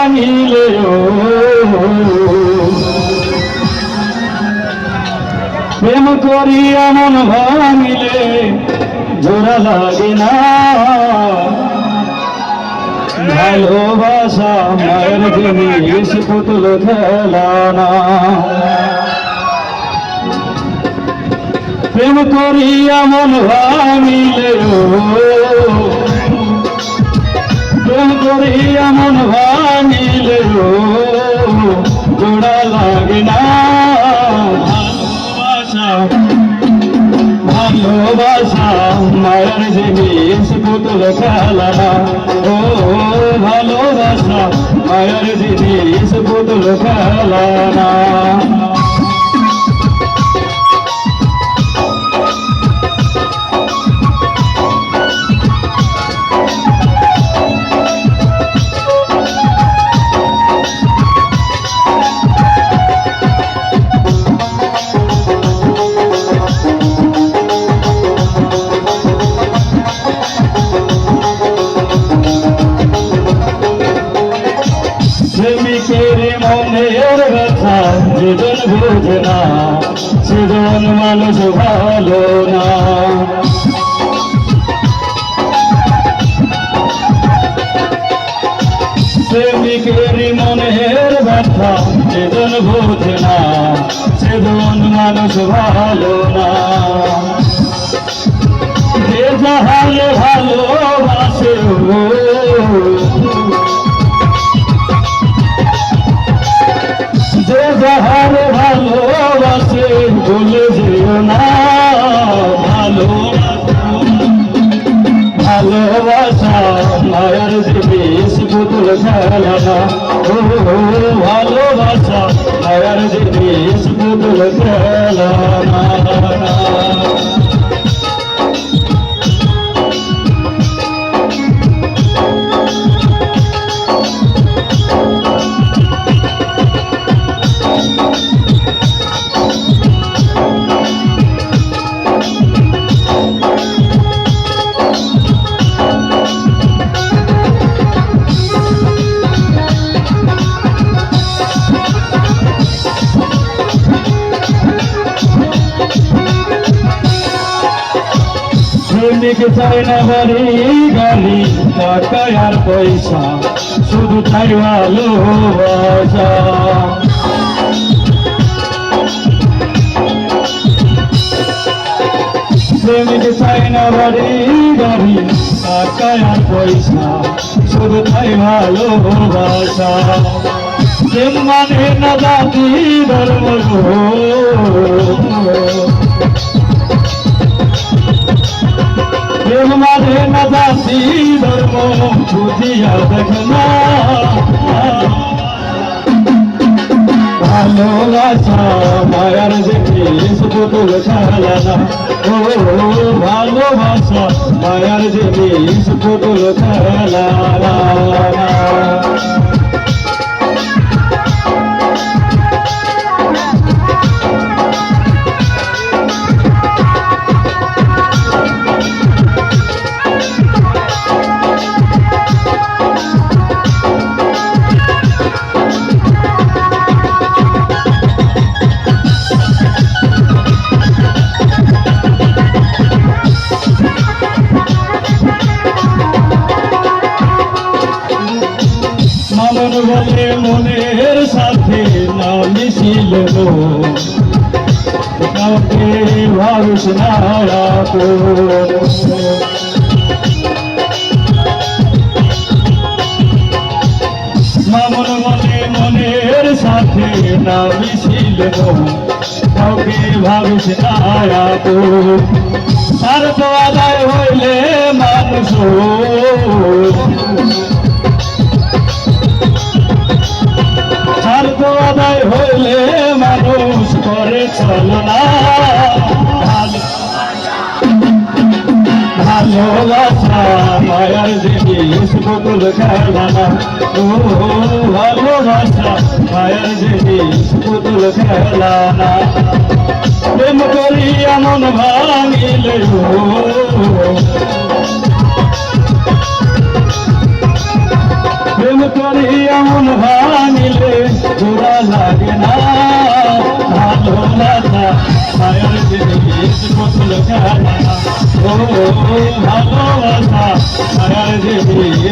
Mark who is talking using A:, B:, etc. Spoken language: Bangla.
A: ভাঙিলে প্রেম করিয়া মন ভাঙিলে জোড়া লাগে না ভালোবাসা মায়ের জিনিস পুতুল খেলা না প্রেম করিয়া মন ভাঙিলে প্রেম করিয়া মন ভাঙিলে জোড়া লাগে না ভালোবাসা মায়ের জিনিস পুতুল খেলা না ও ভালোবাসা মায়ের জিনিস পুতুল খেলা না প্রেমিকের মনের ব্যথা যেজন বোঝে না সেজন মানুষ ভালো না প্রেমিকের মনের ব্যথা যেজন বোঝে না সেজন মানুষ ভালো না যে যাহারে ভালোবাসে যে যাহারে ভালোবাসে বলে যেও না ভালোবাসা মায়ের জিনিস পুতুল খেলা না ও ভালোবাসা মায়ের জিনিস পুতুল খেলা না প্রেমিক চাই না বাড়ি গাড়ি টাকা আর পয়সা শুধু চাই ভালোবাসা প্রেমিক চাই না বাড়ি গাড়ি টাকা আর পয়সা শুধু চাই ভালোবাসা প্রেম মানে না জাতি ধর্ম প্রেম মানে না জাতি ধর্ম বুঝিয়া দেখে না ভালোবাসা মায়ার জিনিস পুতুল খেলা না ও ভালোবাসা মায়ার জিনিস পুতুল খেলা না মন বলে মনের সাথে না মিশিল কাউকে ভাবিস না মামন বলে মনের সাথে না মিশিল কাউকে ভাবিস না তার তো আদায় হইলে মানুষ আদায় হইলে মানুষ করে চলনা ভালোবাসা মায়ার জিনিস পুতুল খেলা না ও ভালোবাসা মায়ার জিনিস পুতুল খেলা না প্রেম করিয়া মন ভাঙিলে প্রেম করিয়া মন ভাঙিলে জোড়া লাগে না ভালোবাসা মায়ের জিনিস পুতুল খেলা ও ভালোবাসা মায়ের জিনিস